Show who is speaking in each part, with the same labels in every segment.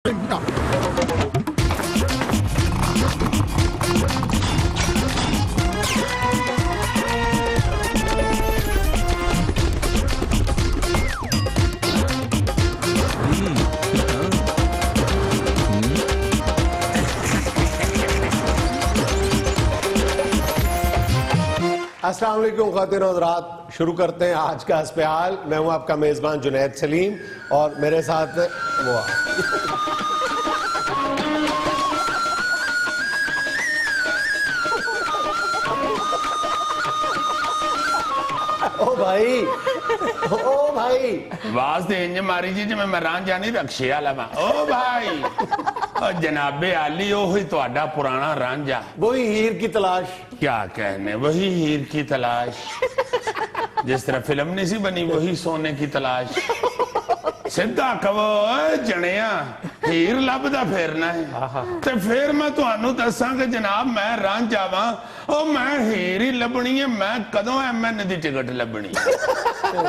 Speaker 1: अस्सलाम वालेकुम ख़वातीन और हज़रात, शुरू करते हैं आज का हस्पहाल। मैं हूं आपका मेज़बान जुनैद सलीम और मेरे साथ वो ओ भाई
Speaker 2: वास्ते इंज मारी जी जिवें मैं रांझा नहीं रक्शे वाला वा। ओ भाई जनाबे आली ओही तुहाडा पुराना रांझा,
Speaker 1: वही हीर की तलाश।
Speaker 2: क्या कहने, वही हीर की तलाश। जिस तरह फिल्म नहीं सी बनी वही सोने की तलाश। सिद्धा कहो जनिया हीर लभदा फिरना है ते फिर मैं तुहानू दसां कि जनाब मैं रांझा वा, ओ मैं हीर ही लभनी है। मैं कदों MN दी टिकट लभनी?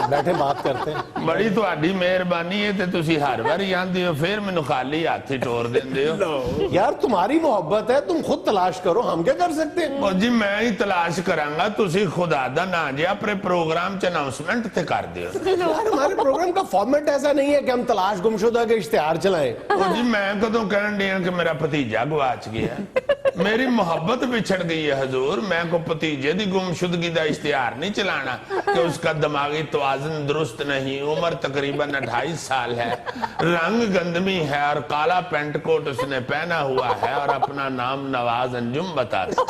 Speaker 1: बैठे बात करते हैं।
Speaker 2: बड़ी तुहाडी मेहरबानी है ते तुसी हर बारी आंदे हो, फिर मैनू खाली हाथ ही टोर देंदे हो।
Speaker 1: यार तुम्हारी मोहब्बत है, तुम खुद तलाश करो, हम क्या कर सकते हैं?
Speaker 2: ओ जी मैं ही तलाश करांगा, तुसी खुदा दा ना जे अपने प्रोग्राम च अनाउंसमेंट ते कर दियो।
Speaker 1: यार हमारे प्रोग्राम का फॉर्मेट ऐसा नहीं है कि हम तलाश गुमशुदा के इश्तिहार चलाएं।
Speaker 2: ओ जी मैं कदों कहन दिया कि मेरा भतीजा गवाच गया? मेरी मोहब्बत बिछड़ गई है हजूर। मैं को भतीजे दी गुमशुदगी दा इश्तिहार नहीं चलाना कि उसका दिमागी तवाज़ुन दुरुस्त नहीं, उम्र तकरीबन 28 साल है, रंग गंदमी है और काला पेंट कोट उसने पहना हुआ है और अपना नाम नवाज अंजुम बताता।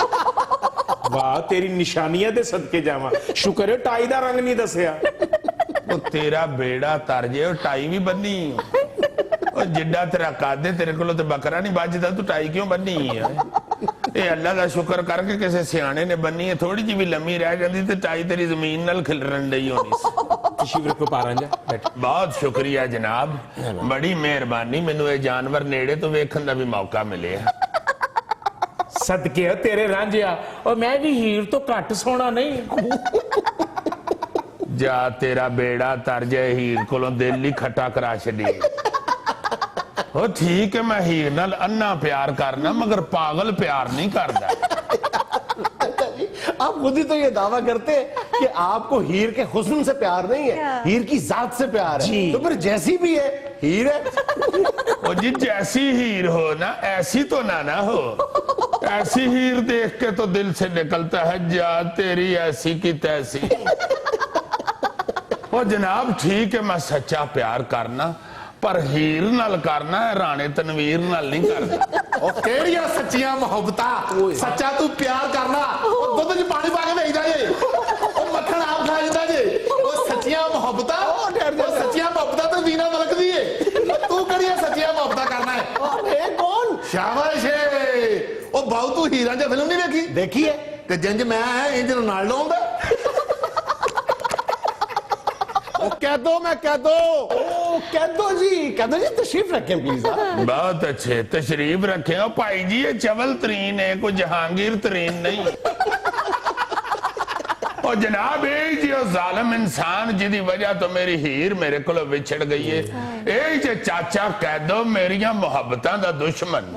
Speaker 3: वाह तेरी निशानियां दे सदके जावा, शुक्र है टाई दा रंग नहीं दसिया।
Speaker 2: ओ तेरा बेड़ा तरजे, ओ टाई भी बन्नी ओ जिड्डा तेरा कादे तेरे को तो बकरा नहीं बजदा, तू टाई क्यों बन्नी है? ये अल्लाह का शुक्र करके किसी सियाने ने बन्नी है, थोड़ी जी भी लम्मी रह जाती तो टाई तेरी जमीन नाल खिलरन दी होनी सी।
Speaker 3: शिवर को पारा जा बैठ।
Speaker 2: बहुत शुक्रिया जनाब, बड़ी मेहरबानी, मैनू ये जानवर नेड़े तो वेखण दा भी मौका मिले।
Speaker 3: सदके तेरे रांझिया, और मैं भी हीर तो घट सोना नहीं।
Speaker 2: जा तेरा बेड़ा तरजे, हीर कोलों दिल ही खट्टा करा छड़ी। ओ ठीक है मैं हीर नाल अन्ना प्यार करना मगर पागल प्यार नहीं करदा।
Speaker 1: आप खुद ही तो ये दावा करते हैं कि आपको हीर के हुस्न से प्यार नहीं है, हीर की जात से प्यार है। तो फिर जैसी भी है हीर है।
Speaker 2: ओ जी जैसी हीर हो ना ऐसी तो ना हो। ऐसी हीर देख के तो दिल से निकलता है जा तेरी ऐसी की तैसी। ओ जनाब ठीक है मैं सच्चा प्यार करना, पर हीर नाल करना है, राणे तनवीर नाल नहीं करना।
Speaker 4: ओ केड़ियां सच्चियां मोहब्बतां, सच्चा तू प्यार करना। ओ दुध च पानी पा के भेजदा जे, ओ मक्खन आप खा जंदा जे। ओ सच्चियां मोहब्बतां, ओ सच्चियां मोहब्बतां तो वीना मलक दी है। तू केड़ियां सच्चियां मोहब्बतां करना है?
Speaker 1: ए कौन?
Speaker 4: शाबाश है। ओ बाऊ तू हीरां दी फिल्म नहीं देखी?
Speaker 1: देखी है
Speaker 4: ते जिंज मैं है इंज रोनाल्डो आंदा।
Speaker 1: कह दो, मैं कह दो। ओ कह दो जी तशरीफ रखें प्लीज।
Speaker 2: बहुत अच्छे तशरीफ रखे हो भाई जी, ये चवल तरीन है, कोई जहांगीर तरीन नहीं। और जनाब ये जी जालिम इंसान जिदी वजह तो मेरी हीर मेरे को विछड़ गई है, ये जे चाचा कह दो मेरिया मोहब्बतां दा दुश्मन।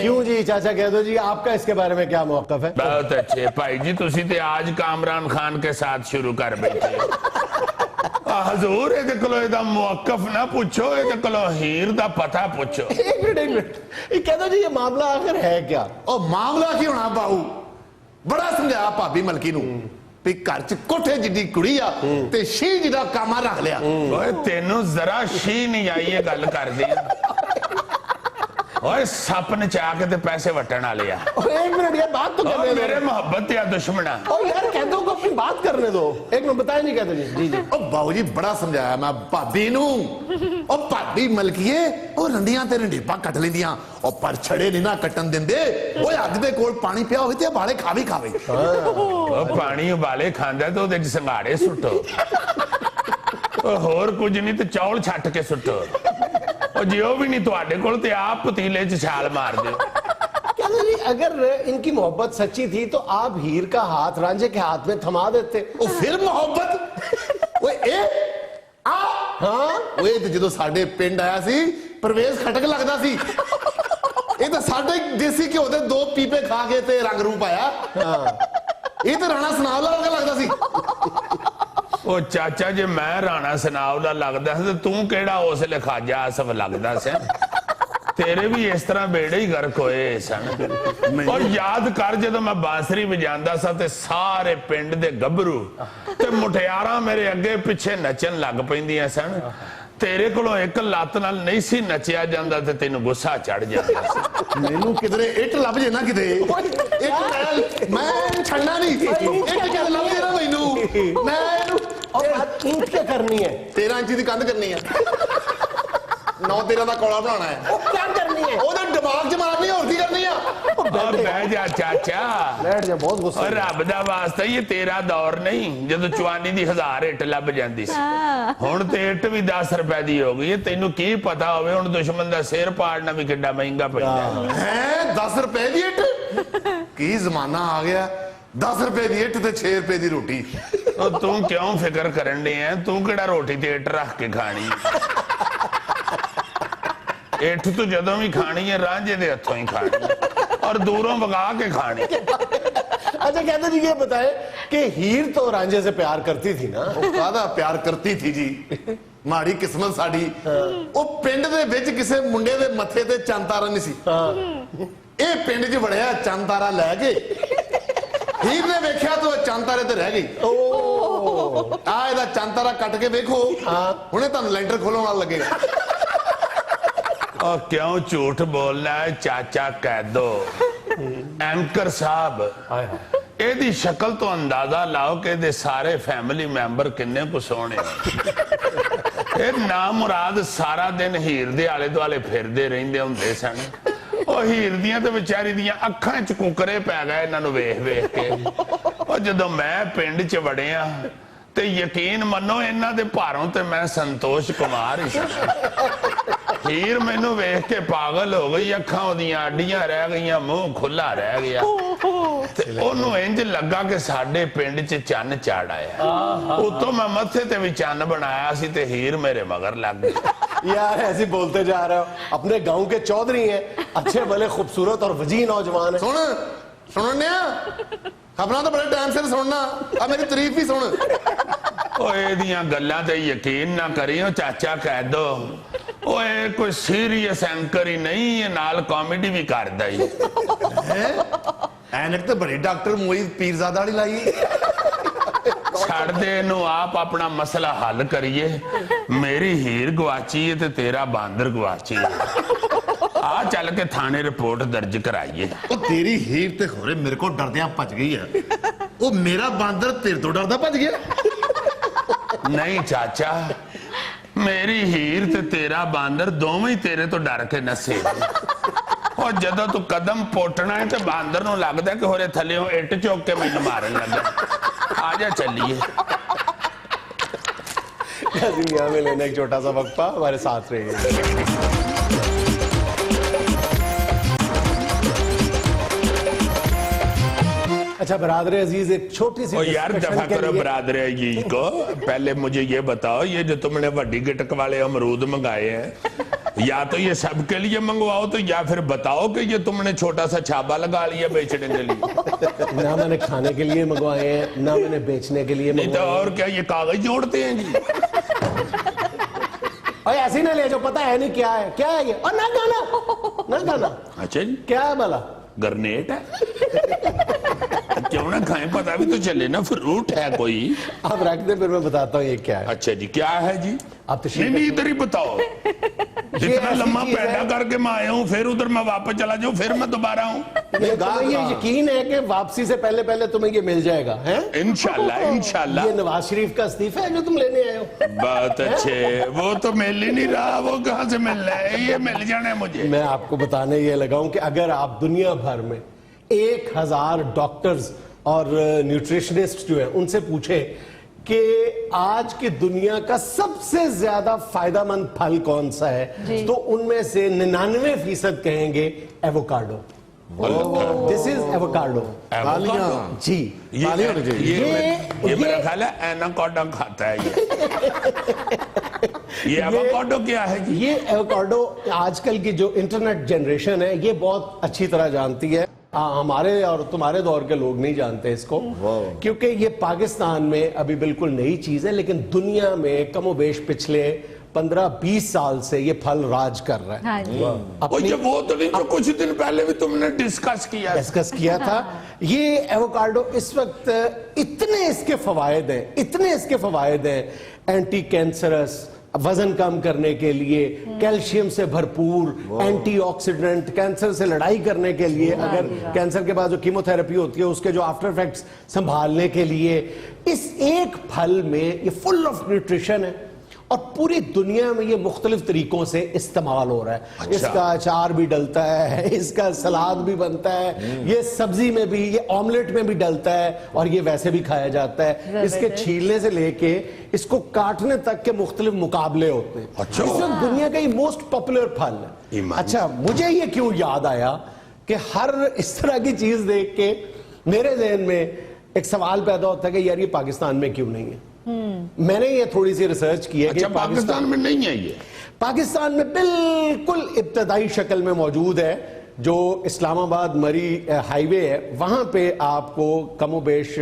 Speaker 1: क्यों जी चाचा कह दो जी, आपका इसके बारे में क्या मौक़िफ़ है?
Speaker 2: बहुत अच्छे भाई जी, तुसी ते आज कामरान खान के साथ शुरू कर बैठे। हजूर ये कोलो मौक़िफ़ ना पूछो, ये कोलो हीर दा पता पूछो।
Speaker 1: एक मिनट ये कह दो जी, ये मामला आखिर है क्या?
Speaker 4: ओ मामला की होना बाऊ, बड़ा समझाया भाभी मलकी नू भी घर च कोठे जिड्डी कुड़ी आ ते शी जिदा कामा रख लिया।
Speaker 2: ओए तेनू जरा शी नहीं आई ये गल कर दी। ओए सप नचा के ते पैसे वटन वाले आ।
Speaker 1: एक मिनट यार बात तो कर
Speaker 2: मेरे मोहब्बत या दुश्मना।
Speaker 1: ओ यार कह दो को अपनी बात करने दो। एक मिनट बताया नहीं कहते जी। जी
Speaker 4: ओ बाऊ जी बड़ा समझाया मैं भाभी नू। ओ भाभी मलकीए ओ रंडियां ते रंडीपा कट लेंदियां, ओ पर छड़े नहीं ना कटन दिंदे। ओए अग दे कोल पानी पिया होवे ते बाले खावे खावे।
Speaker 2: ओ पानी उबाले खांदा तो ओदे च संघाड़े सुट्टो। ओ होर कुछ नहीं तो चौल छट के सुट्टो। ओ जियो भी नहीं तुहाडे कोल ते आप पतीले च छाल मार दे।
Speaker 1: कहते जी अगर इनकी मोहब्बत सच्ची थी तो आप हीर का हाथ रांझे के हाथ में थमा देते।
Speaker 4: ओ फिर मोहब्बत ओए ए आ हाँ ओए ते जदों साडे पिंड आया सी ਪ੍ਰਵੇਸ਼ ਖਟਕ ਲੱਗਦਾ ਸੀ। ਇਹ ਤਾਂ ਸਾਡੇ ਦੇਸੀ ਘਿਓ ਦੇ 2 ਪੀਪੇ ਖਾ ਕੇ ਤੇ ਰੰਗ ਰੂਪ ਆਇਆ। ਇਹ ਤਾਂ ਰਾਣਾ ਸਨਾਵਲਾ ਵਰਗਾ ਲੱਗਦਾ ਸੀ।
Speaker 2: ਉਹ ਚਾਚਾ ਜੇ ਮੈਂ ਰਾਣਾ ਸਨਾਵਲਾ ਲੱਗਦਾ ਸੀ ਤੇ ਤੂੰ ਕਿਹੜਾ ਉਸ ਵੇਲੇ ਖਾਜਾ ਆਸਫ ਲੱਗਦਾ ਸੀ? ਤੇਰੇ ਵੀ ਇਸ ਤਰ੍ਹਾਂ ਬੇੜੇ ਹੀ ਗਰਕ ਹੋਏ ਸਨ। ਔਰ ਯਾਦ ਕਰ ਜਦੋਂ ਮੈਂ ਬਾਂਸਰੀ ਵਜਾਉਂਦਾ ਸਾਂ ਤੇ ਸਾਰੇ ਪਿੰਡ ਦੇ ਗੱਭਰੂ ਤੇ ਮੁਟਿਆਰਾਂ ਮੇਰੇ ਅੱਗੇ ਪਿੱਛੇ ਨੱਚਣ ਲੱਗ ਪੈਂਦੀਆਂ ਸਨ। ਤੇਰੇ ਕੋਲੋਂ ਇੱਕ ਲੱਤ ਨਾਲ ਨਹੀਂ ਸੀ ਨੱਚਿਆ ਜਾਂਦਾ ਤੇ ਤੈਨੂੰ ਗੁੱਸਾ ਚੜ ਜਾਂਦਾ ਸੀ।
Speaker 4: ਮੈਨੂੰ ਕਿਧਰੇ ਇੱਟ ਲੱਭ ਜੇ ਨਾ ਕਿਤੇ, ਇੱਕ ਮੈਂ ਛੱਡਣਾ ਨਹੀਂ। ਇੱਟ ਕਿਤੇ ਲੱਭ ਜੇ ਨਾ ਮੈਨੂੰ, ਮੈਂ ਇਹਨੂੰ
Speaker 1: ईंट क्या करनी है?
Speaker 4: 13 ਇੰਚੀ ਦੀ ਕੰਧ ਕਰਨੀ ਆ। 9-13 ਦਾ ਕੋਲਾ ਬਣਾਉਣਾ ਹੈ।
Speaker 1: क्या करनी है?
Speaker 4: ਉਹਦੇ ਦਿਮਾਗ 'ਚ ਮਾਰਨੀ, ਹੋਰ ਕੀ ਕਰਨੀ ਆ?
Speaker 2: ਔਰ ਬਹਿ ਜਾ ਚਾਚਾ,
Speaker 1: बैठ जा, बहुत गुस्सा
Speaker 2: ਔਰ ਰੱਬ ਦਾ ਵਾਸਤਾ ਇਹ ਤੇਰਾ ਦੌਰ ਨਹੀਂ ਜਦੋਂ ਚਵਾਨੀ ਦੀ 1000 ਇੱਟ ਲੱਭ ਜਾਂਦੀ ਸੀ। ਹੁਣ ਤੇ ਇੱਟ ਵੀ 10 ਰੁਪਏ ਦੀ ਹੋ ਗਈ ਹੈ। ਤੈਨੂੰ ਕੀ ਪਤਾ ਹੋਵੇ ਹੁਣ ਦੁਸ਼ਮਣ ਦਾ ਸਿਰ ਪਾੜਨਾ ਵੀ ਕਿੰਨਾ ਮਹਿੰਗਾ ਪੈਂਦਾ
Speaker 4: ਹੈ। 10 ਰੁਪਏ ਦੀ ਇੱਟ? ਕੀ ਜ਼ਮਾਨਾ ਆ ਗਿਆ। 10 ਰੁਪਏ ਦੀ ਇੱਟ ਤੇ 6 ਰੁਪਏ ਦੀ ਰੋਟੀ।
Speaker 2: ਉਹ ਤੂੰ ਕਿਉਂ ਫਿਕਰ ਕਰਨ ਡਿਆ? ਤੂੰ ਕਿਹੜਾ ਰੋਟੀ ਤੇ ਇੱਟ ਰੱਖ ਕੇ ਖਾਣੀ? ਇੱਟ ਤੂੰ ਜਦੋਂ ਵੀ ਖਾਣੀ ਹੈ ਰਾਂਝੇ ਦੇ ਹੱਥੋਂ ਹੀ ਖਾਣੀ ਔਰ ਦੂਰੋਂ ਵਗਾ ਕੇ ਖਾਣੀ।
Speaker 1: अच्छा कहते जी ये बताए कि हीर तो रांझे से प्यार करती थी ना?
Speaker 4: ਉਹ ਕਾਹਦਾ ਪਿਆਰ ਕਰਤੀ ਥੀ ਜੀ। ਮਾੜੀ ਕਿਸਮਤ ਸਾਡੀ। ਉਹ ਪਿੰਡ ਦੇ ਵਿੱਚ ਕਿਸੇ ਮੁੰਡੇ ਦੇ ਮੱਥੇ ਤੇ ਚੰਨ ਤਾਰਾ ਨਹੀਂ ਸੀ। ਇਹ ਪਿੰਡ 'ਚ ਵੜਿਆ ਚੰਨ ਤਾਰਾ ਲੈ ਕੇ। ਹੀਰ ਨੇ ਵੇਖਿਆ ਤਾਂ ਚੰਨ ਤਾਰੇ ਤੇ ਰਹਿ ਗਈ। ਆ ਇਹਦਾ ਚੰਨ ਤਾਰਾ ਕੱਟ ਕੇ ਵੇਖੋ, ਹੁਣੇ ਤੁਹਾਨੂੰ ਲੈਂਟਰ ਖੋਲਣ ਵਾਲਾ ਲੱਗੇਗਾ।
Speaker 2: और क्यों झूठ बोलना है चाचा? कह दो एंकर साहब, ਇਹਦੀ ਸ਼ਕਲ ਤੋਂ ਅੰਦਾਜ਼ਾ ਲਾਓ ਕਿ ਇਹਦੇ ਸਾਰੇ ਫੈਮਿਲੀ ਮੈਂਬਰ ਕਿੰਨੇ ਕੁ ਸੋਹਣੇ ਇਹ ਨਾ ਮੁਰਾਦ ਸਾਰਾ ਦਿਨ ਹੀਰ ਦੇ ਆਲੇ ਦੁਆਲੇ ਫਿਰਦੇ ਰਹਿੰਦੇ ਹੁੰਦੇ ਸਨ। ਉਹ ਹੀਰ ਦੀਆਂ ਤੇ ਵਿਚਾਰੀ ਦੀਆਂ ਅੱਖਾਂ 'ਚ ਕੁਕਰੇ ਪੈ ਗਏ ਇਹਨਾਂ ਨੂੰ ਵੇਖ ਵੇਖ ਕੇ। ਉਹ ਜਦੋਂ ਮੈਂ ਪਿੰਡ 'ਚ ਵੜਿਆ ਤੇ ਯਕੀਨ ਮੰਨੋ ਇਹਨਾਂ ਦੇ ਭਾਰੋਂ ਤੇ ਮੈਂ ਸੰਤੋਸ਼ ਕੁਮਾਰ ਹੀ ਸਾਂ। ਹੀਰ ਮੈਨੂੰ ਵੇਖ ਕੇ ਪਾਗਲ ਹੋ ਗਈ। ਅੱਖਾਂ ਉਹਦੀਆਂ ਆਡੀਆਂ ਰਹਿ ਗਈਆਂ, ਮੂੰਹ ਖੁੱਲਾ ਰਹਿ ਗਿਆ ਤੇ ਉਹਨੂੰ ਇੰਜ ਲੱਗਾ ਕਿ ਸਾਡੇ ਪਿੰਡ 'ਚ ਚੰਨ ਚੜ ਆਇਆ। ਉਤੋਂ ਮੈਂ ਮੱਥੇ ਤੇ ਵੀ ਚੰਨ ਬਣਾਇਆ ਸੀ ਤੇ ਹੀਰ ਮੇਰੇ ਮਗਰ ਲੱਗ ਗਈ।
Speaker 1: यार ऐसे बोलते जा रहे हो। अपने गांव के चौधरी हैं, अच्छे भले खूबसूरत और वजीह नौजवान है।
Speaker 4: ਸੁਣਨਿਆ ਖਬਰਾਂ ਤਾਂ ਬੜੇ ਟਾਈਮ ਸਿਰ ਸੁਣਨਾ। ਆ ਮੇਰੀ ਤਾਰੀਫ ਹੀ ਸੁਣ।
Speaker 2: ਓਏ ਇਹਦੀਆਂ ਗੱਲਾਂ ਤੇ ਯਕੀਨ ਨਾ ਕਰਿਓ ਚਾਚਾ, ਕਹਿ ਦੋ ਓਏ ਕੋਈ ਸੀਰੀਅਸ ਐਂਕਰ ਹੀ ਨਹੀਂ, ਇਹ ਨਾਲ ਕਾਮੇਡੀ ਵੀ ਕਰਦਾ ਹੀ।
Speaker 4: ਐਨਕ ਤੇ ਬੜੀ ਡਾਕਟਰ ਮੋਈਦ ਪੀਰਜ਼ਾਦਾ ਵਾਲੀ ਲਾਈ।
Speaker 2: ਛੱਡ ਦੇ ਇਹਨੂੰ, ਆਪ ਆਪਣਾ ਮਸਲਾ ਹੱਲ ਕਰੀਏ। ਮੇਰੀ ਹੀਰ ਗਵਾਚੀ ਹੈ ਤੇ ਤੇਰਾ ਬਾਂਦਰ ਗਵਾਚੀ ਹੈ। ਆ ਚੱਲ ਕੇ ਥਾਣੇ ਰਿਪੋਰਟ ਦਰਜ ਕਰਾਈਏ।
Speaker 4: ਉਹ ਤੇਰੀ ਹੀਰ ਤੇ ਖੋਰੇ ਮੇਰੇ ਕੋਲ ਡਰਦਿਆਂ ਭੱਜ ਗਈ ਆ। ਉਹ ਮੇਰਾ ਬਾਂਦਰ ਤੇਰੇ ਤੋਂ ਡਰਦਾ ਭੱਜ ਗਿਆ।
Speaker 2: ਨਹੀਂ ਚਾਚਾ, ਮੇਰੀ ਹੀਰ ਤੇ ਤੇਰਾ ਬਾਂਦਰ ਦੋਵੇਂ ਹੀ ਤੇਰੇ ਤੋਂ ਡਰ ਕੇ ਨਸੇ। ਉਹ ਜਦੋਂ ਤੂੰ ਕਦਮ ਪੋਟਣਾ ਹੈ ਤੇ ਬਾਂਦਰ ਨੂੰ ਲੱਗਦਾ ਕਿ ਹੋਰੇ ਥੱਲੇੋਂ ਇੱਟ ਚੁੱਕ ਕੇ ਮੈਨੂੰ ਮਾਰਨ ਲੱਗਾ। ਆ ਜਾ ਚੱਲੀਏ।
Speaker 1: यहाँ में लेना एक छोटा सा वक्फा, हमारे साथ रहिए। अच्छा बरादर अजीज, एक छोटी सी
Speaker 2: ओ यार
Speaker 1: discussion
Speaker 2: दफा
Speaker 1: के
Speaker 2: करो
Speaker 1: लिए-
Speaker 2: बरादर जी को। पहले मुझे ये बताओ, ये जो तुमने वड्डी गिटक वाले अमरूद मंगाए हैं, या तो ये सबके लिए मंगवाओ तो या फिर बताओ कि ये तुमने छोटा सा छापा लगा लिया बेचने के लिए।
Speaker 1: ना मैंने खाने के लिए मंगवाए हैं, ना मैंने बेचने के लिए
Speaker 2: नहीं तो
Speaker 1: मंगवाए
Speaker 2: और क्या ये कागज जोड़ते हैं जी?
Speaker 1: हैं। और ऐसे ही ना ले जाओ, पता है नहीं क्या है, क्या है ये? और ना गाना, ना गाना
Speaker 2: अच्छा जी,
Speaker 1: क्या है भला?
Speaker 2: गरनेट है। क्यों ना खाएं, पता भी तो चले ना, फ्रूट है कोई।
Speaker 1: आप रख दे, फिर मैं बताता हूँ ये क्या है।
Speaker 2: अच्छा जी, क्या है जी?
Speaker 1: आप तशरीफ
Speaker 2: नहीं इधर ही बताओ। इतना
Speaker 1: ऐसी
Speaker 2: लम्बा
Speaker 1: चीज
Speaker 2: पैदा
Speaker 1: है।
Speaker 2: करके मैं आया हूँ, फिर उधर मैं वापस चला जाऊँ, फिर मैं दोबारा हूँ।
Speaker 1: तुम्हें ये यकीन है कि वापसी से पहले पहले तुम्हें ये मिल जाएगा, हैं?
Speaker 2: इंशाल्लाह इंशाल्लाह।
Speaker 1: ये नवाज शरीफ का इस्तीफा है जो तुम लेने आए हो।
Speaker 2: बहुत अच्छे। वो तो मिल ही नहीं रहा, वो कहाँ से मिल रहा है? ये मिल जाना है मुझे।
Speaker 1: मैं आपको बताने ये लगा हूं कि अगर आप दुनिया भर में 1000 डॉक्टर्स और न्यूट्रिशनिस्ट जो हैं उनसे पूछे कि आज की दुनिया का सबसे ज्यादा फायदेमंद फल कौन सा है, तो उनमें से 99% कहेंगे एवोकाडो। दिस इज एवोकाडो
Speaker 4: कालियां
Speaker 1: जी।
Speaker 2: ये
Speaker 4: होनी चाहिए।
Speaker 2: ये मेरा ख्याल है एनाकोडा खाता है ये एवोकाडो क्या है जी?
Speaker 1: ये एवोकाडो आजकल की जो इंटरनेट जनरेशन है ये बहुत अच्छी तरह जानती है। हमारे और तुम्हारे दौर के लोग नहीं जानते इसको, क्योंकि ये पाकिस्तान में अभी बिल्कुल नई चीज है, लेकिन दुनिया में कमोबेश पिछले 15-20 साल से ये फल राज कर रहा है।
Speaker 5: हाँ जी।
Speaker 2: ये वो तो नहीं जो कुछ दिन पहले भी तुमने डिस्कस किया
Speaker 1: था। ये एवोकाडो इस वक्त इतने इसके फवायद हैं, एंटी कैंसरस, वजन कम करने के लिए, कैल्शियम से भरपूर, एंटीऑक्सीडेंट, कैंसर से लड़ाई करने के लिए, अगर कैंसर के बाद जो कीमोथेरेपी होती है उसके जो आफ्टर इफेक्ट्स संभालने के लिए, इस एक फल में ये फुल ऑफ न्यूट्रिशन है और पूरी दुनिया में ये मुख्तलिफ तरीकों से इस्तेमाल हो रहा है।
Speaker 2: अच्छा।
Speaker 1: इसका अचार भी डलता है, इसका सलाद भी बनता है, ये सब्जी में भी, ये ऑमलेट में भी डलता है और ये वैसे भी खाया जाता है। इसके छीलने से लेके इसको काटने तक के मुख्तलिफ मुकाबले होते हैं।
Speaker 2: अच्छा।
Speaker 1: इस वक्त दुनिया का ये मोस्ट पॉपुलर फल है। अच्छा, मुझे ये क्यों याद आया कि हर इस तरह की चीज देख के मेरे ज़हन में एक सवाल पैदा होता है कि यार ये पाकिस्तान में क्यों नहीं है। मैंने ये थोड़ी सी रिसर्च की है।
Speaker 2: अच्छा,
Speaker 1: कि
Speaker 2: पाकिस्तान में नहीं है ये?
Speaker 1: पाकिस्तान में बिल्कुल इब्तदाई शक्ल में मौजूद है। जो इस्लामाबाद मरी हाईवे है वहां पे आपको कमोबेश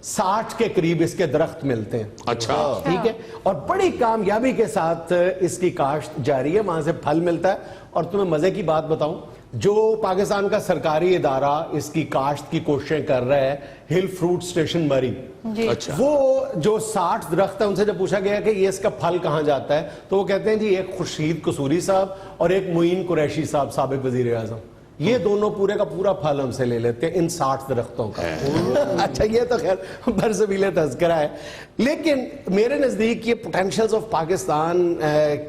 Speaker 1: 60 के करीब इसके दरख्त मिलते हैं।
Speaker 2: अच्छा,
Speaker 1: ठीक है, और बड़ी कामयाबी के साथ इसकी काश्त जारी है, वहां से फल मिलता है। और तुम्हें मजे की बात बताऊं, जो पाकिस्तान का सरकारी इदारा इसकी काश्त की कोशिशें कर रहा है, हिल फ्रूट स्टेशन मरी,
Speaker 2: अच्छा,
Speaker 1: वो जो 60 दरख्त है उनसे जब पूछा गया कि ये इसका फल कहां जाता है, तो वो कहते हैं जी एक खुर्शीद कसूरी साहब और एक मुइन कुरैशी साहब, साबिक वजीर आजम, ये दोनों पूरे का पूरा फल हमसे ले लेते हैं इन 60 दरख्तों का। अच्छा, ये तो खैर बरसबीले तज़किरा है, लेकिन मेरे नजदीक ये पोटेंशियल्स ऑफ पाकिस्तान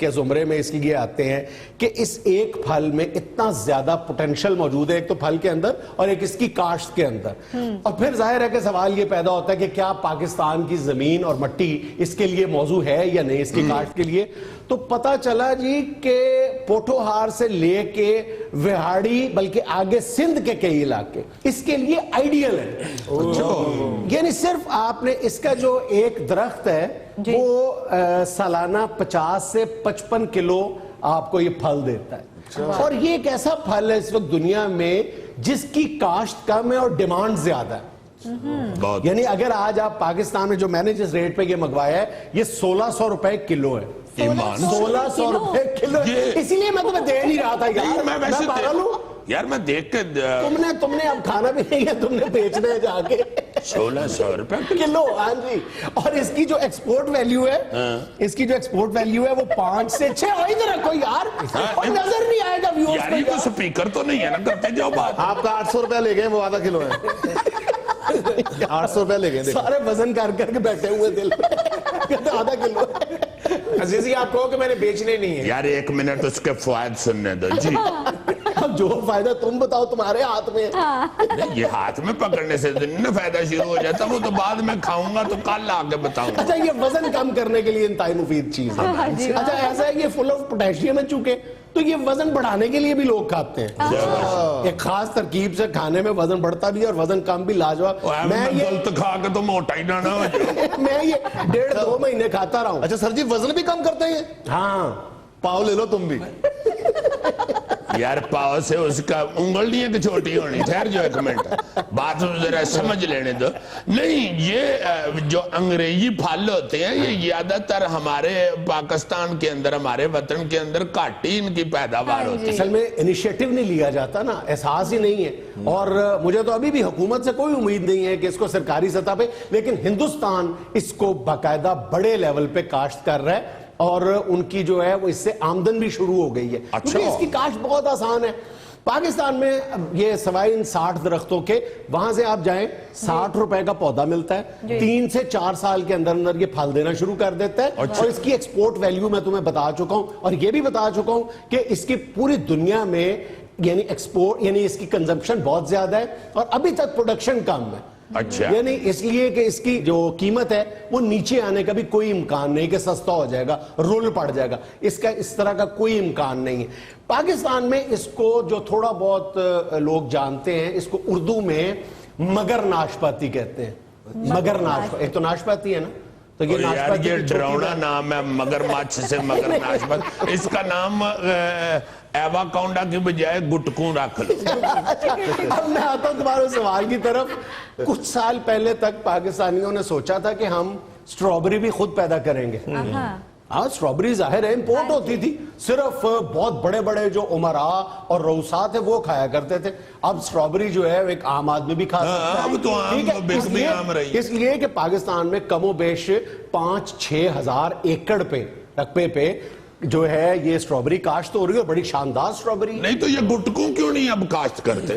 Speaker 1: के जुमरे में इसलिए ये आते हैं कि इस एक फल में इतना ज्यादा पोटेंशियल मौजूद है, एक तो फल के अंदर और एक इसकी काश्त के अंदर। और फिर जाहिर है कि सवाल ये पैदा होता है कि क्या पाकिस्तान की जमीन और मट्टी इसके लिए मौजू है या नहीं, इसकी काश्त के लिए। तो पता चला जी कि पोठोहार से लेके विहाड़ी, बल्कि आगे सिंध के कई इलाके इसके लिए आइडियल है। यानी सिर्फ आपने इसका जो एक दरख्त है वो सालाना 50 से 55 किलो आपको ये फल देता है। और ये एक ऐसा फल है इस वक्त दुनिया में जिसकी काश्त कम है और डिमांड ज्यादा है। यानी अगर आज आप पाकिस्तान में, जो मैंने जिस रेट पे ये मंगवाया है, ये 1600 रुपए किलो है। 1600 रुपए किलो, इसीलिए मैं तुम्हें दे नहीं रहा था यार। मैं पागल हूं
Speaker 2: यार, मैं देख के
Speaker 1: तुमने अब खाना भी नहीं है, तुमने बेचना है जाके।
Speaker 2: 1600 रुपए
Speaker 1: किलो, हाँ जी। और इसकी जो एक्सपोर्ट वैल्यू है, इसकी जो एक्सपोर्ट वैल्यू है वो 5 से 6। इधर रखो यार, और नजर नहीं आएगा व्यूअर्स
Speaker 2: यार, ये तो स्पीकर तो नहीं है ना, करते जाओ बात।
Speaker 4: आपका 800 रुपया ले गए, वो आधा किलो है। 800 रुपया ले गए,
Speaker 1: सारे वजन कर करके बैठे हुए दिल में, आधा किलो है।
Speaker 3: अजीजी, आप कहो कि मैंने बेचने नहीं है।
Speaker 2: यार 1 मिनट उसके फायदे सुनने दो जी।
Speaker 1: अब जो फायदा तुम बताओ, तुम्हारे हाथ में।
Speaker 2: नहीं, ये हाथ में पकड़ने से न फायदा शुरू हो जाता, वो तो बाद में खाऊंगा तो कल आके बताऊंगा।
Speaker 1: अच्छा, ये वजन कम करने के लिए इंतहाई मुफीद चीज है। अच्छा, ऐसा है, ये फुल ऑफ पोटेशियम है चूंकि, तो ये वजन बढ़ाने के लिए भी लोग खाते हैं। एक खास तरकीब से खाने में वजन बढ़ता भी है और वजन कम भी। लाजवाब।
Speaker 2: मैं ये गलत खा के तो मोटा ही ना हो।
Speaker 1: मैं ये 1.5-2 महीने खाता रहा हूँ।
Speaker 4: अच्छा सर जी, वजन भी कम करते हैं?
Speaker 1: हाँ,
Speaker 4: पाव ले लो तुम भी।
Speaker 2: यार, पाव से उसका उंगल नहीं है कि छोटी होनी। ठहर जो 1 मिनट, बात जरा समझ लेने दो। नहीं, ये जो अंग्रेजी फल होते हैं, ये ज्यादातर हमारे पाकिस्तान के अंदर, हमारे वतन के अंदर घाट ही इनकी पैदावार होती है।
Speaker 1: असल में इनिशिएटिव नहीं लिया जाता ना, एहसास ही नहीं है। और मुझे तो अभी भी हुकूमत से कोई उम्मीद नहीं है कि इसको सरकारी सतह पे, लेकिन हिंदुस्तान इसको बाकायदा बड़े लेवल पे काश्त कर रहा है और उनकी जो है वो इससे आमदन भी शुरू हो गई है।
Speaker 2: अच्छा।
Speaker 1: क्योंकि इसकी काश्त बहुत आसान है। पाकिस्तान में ये सवाई इन 60 दरख्तों के, वहां से आप जाएं, 60 रुपए का पौधा मिलता है, 3 से 4 साल के अंदर अंदर ये फल देना शुरू कर देता है।
Speaker 2: अच्छा।
Speaker 1: और इसकी एक्सपोर्ट वैल्यू मैं तुम्हें बता चुका हूं, और ये भी बता चुका हूं कि इसकी पूरी दुनिया में यानी एक्सपोर्ट, यानी इसकी कंजम्पशन बहुत ज्यादा है और अभी तक प्रोडक्शन कम है।
Speaker 2: اچھا
Speaker 1: یعنی اس لیے کہ اس کی جو قیمت ہے وہ نیچے آنے کا بھی کوئی امکان نہیں کہ سستا ہو جائے گا، رول پڑ جائے گا، اس کا اس طرح کا کوئی امکان نہیں ہے۔ پاکستان میں اس کو جو تھوڑا بہت لوگ جانتے ہیں، اس کو اردو میں مگر ناشپاتی کہتے ہیں۔ مگر ناشپاتی، ایک تو ناشپاتی ہے نا، تو یہ
Speaker 2: یار
Speaker 1: ناشپاتی
Speaker 2: یہ
Speaker 1: کی چھوٹی
Speaker 2: ڈراؤنا نام ہے مگر مچھ سے مگر ناشپاتی، اس کا نام ایوا کاؤنڈا کی بجائے گٹکوں رکھ لو۔
Speaker 1: اب میں آتا ہوں تمہارے سوال کی طرف۔ کچھ سال پہلے تک پاکستانیوں نے سوچا تھا کہ ہم سٹرابری بھی خود پیدا کریں گے۔ ہاں سٹرابری ظاہر ہے امپورٹ ہوتی تھی، صرف بہت بڑے بڑے جو عمراء اور رؤساء تھے وہ کھایا کرتے تھے۔ اب سٹرابری جو ہے ایک عام آدمی بھی کھا سکتا ہے۔
Speaker 2: اب تو عام رہی،
Speaker 1: اس لیے کہ پاکستان میں کم و بیش 5-6 ہزار ایکڑ پہ رقبے پہ جو ہے یہ سٹرابری کاشت ہو رہی ہے، بڑی شاندار سٹرابری۔
Speaker 2: نہیں تو یہ گٹکوں کیوں نہیں اب کاشت کرتے؟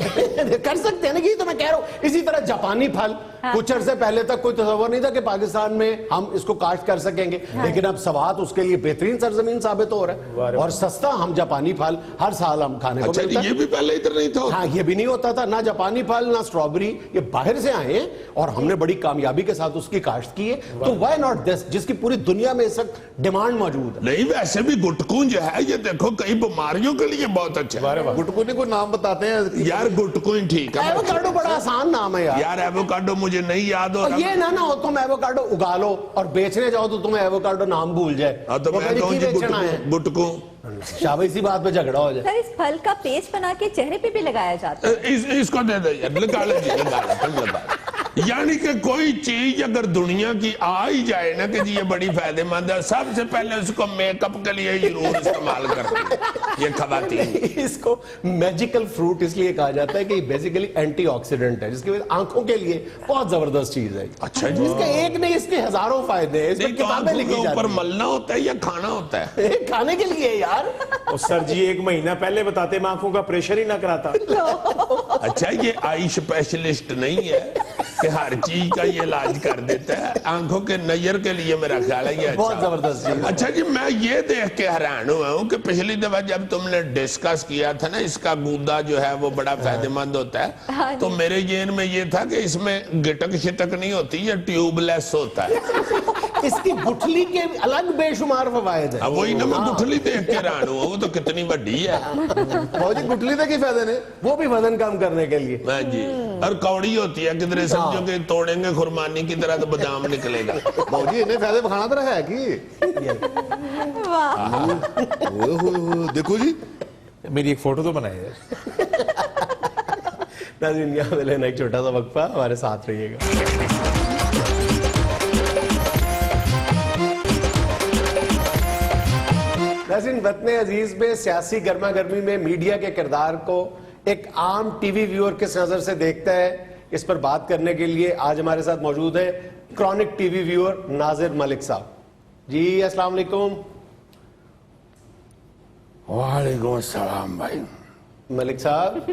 Speaker 1: کر سکتے ہیں نا، یہ تو میں کہہ رہا ہوں۔ اسی طرح جاپانی پھل، کچھ عرصے پہلے تک کوئی تصور نہیں تھا کہ پاکستان میں ہم اس کو کاشت کر سکیں گے، لیکن اب سوات اس کے لیے بہترین سرزمین ثابت ہو رہا ہے، اور سستا ہم جاپانی پھل ہر سال ہم کھانے کو ملتا ہے۔
Speaker 2: یہ بھی پہلے ادھر نہیں تھا؟
Speaker 1: ہاں یہ بھی نہیں ہوتا تھا، نہ جاپانی پھل نہ سٹرابری، یہ باہر سے آئے ہیں اور ہم نے بڑی کامیابی کے ساتھ اس کی کاشت کی ہے۔ تو وائی ناٹ دس، جس کی پوری دنیا میں اس وقت ڈیمانڈ موجود ہے۔
Speaker 2: نہیں ویسے بھی گٹکوں جو ہے یہ دیکھو کئی بیماریوں کے لیے بہت اچھا ہے۔
Speaker 4: گٹکو نے کوئی نام بتاتے ہیں
Speaker 2: یار گٹکوں ہی ٹھیک ہے۔
Speaker 1: ایووکاڈو بڑا آسان نام ہے
Speaker 2: یار ایووکاڈو مجھے نہیں یاد ہو رہا۔
Speaker 1: یہ نہ ہو تم ایووکاڈو اگا لو اور بیچنے جاؤ تو تمہیں ایووکاڈو نام بھول جائے،
Speaker 2: تو میں کہوں جی گٹکوں
Speaker 1: شابہ اسی بات پہ جھگڑا ہو جائے۔
Speaker 5: سر اس پھل کا پیسٹ بنا کے چہرے پہ بھی لگایا جاتا ہے۔
Speaker 2: اس کو دے دے یار، لگا لے جی، لگا لے۔ یعنی کہ کوئی چیز اگر دنیا کی آ ہی جائے نا کہ جی یہ بڑی فائدہ مند ہے، سب سے پہلے اس کو میک اپ کے لیے ہی ضرور استعمال کرتے ہیں یہ خواتین۔
Speaker 1: اس کو میجیکل فروٹ اس لیے کہا جاتا ہے کہ یہ بیسیکلی اینٹی آکسیڈنٹ ہے، جس کی وجہ آنکھوں کے لیے بہت زبردست چیز ہے۔
Speaker 2: اچھا جی،
Speaker 1: اس کے ایک نہیں، اس کے ہزاروں فائدے ہیں، اس میں کتابیں لکھی جاتی
Speaker 2: اوپر ملنا ہوتا ہے یا کھانا ہوتا ہے؟
Speaker 1: کھانے کے لیے یار۔
Speaker 3: سر جی 1 مہینہ پہلے بتاتے میں آنکھوں کا پریشر ہی نہ کراتا۔
Speaker 2: اچھا یہ آئی اسپیشلسٹ نہیں ہے کہ ہر چیز کا یہ علاج کر دیتا ہے، آنکھوں کے نظر کے لیے میرا خیال ہے یہ
Speaker 1: بہت زبردست چیز۔
Speaker 2: اچھا جی میں یہ دیکھ کے حیران ہوا ہوں کہ پچھلی دفعہ جب تم نے ڈسکس کیا تھا نا اس کا گودا جو ہے وہ بڑا فائدہ مند ہوتا ہے، تو میرے ذہن میں یہ تھا کہ اس میں گٹک شٹک نہیں ہوتی، یہ ٹیوب لیس ہوتا ہے۔
Speaker 1: اس کی گٹھلی کے الگ بے شمار فوائد ہیں۔
Speaker 2: اب وہی نا میں گٹھلی دیکھ کے حیران ہوا، وہ تو کتنی بڑی ہے۔
Speaker 4: جی گٹلی تھے کی فائدے نے؟
Speaker 1: وہ بھی وزن کم کرنے کے لیے۔
Speaker 2: ہاں جی، اور کوڑی ہوتی ہے کدھر سمجھو کہ توڑیں گے خرمانی کی طرح تو بادام نکلے گا۔
Speaker 4: جی انہیں فائدے بکھانا تو رہا ہے کی؟ دیکھو جی
Speaker 3: میری ایک فوٹو تو بنائی ہے۔
Speaker 1: ناظرین یہاں لینا ایک چھوٹا سا وقفہ، ہمارے ساتھ رہیے گا۔ ناظرین وطن عزیز میں سیاسی گرما گرمی میں میڈیا کے کردار کو ایک عام ٹی وی ویور کس نظر سے دیکھتا ہے، اس پر بات کرنے کے لیے آج ہمارے ساتھ موجود ہے کرونک ٹی وی ویور ناظر ملک صاحب۔ جی السلام علیکم۔
Speaker 2: وعلیکم السلام بھائی۔
Speaker 1: ملک صاحب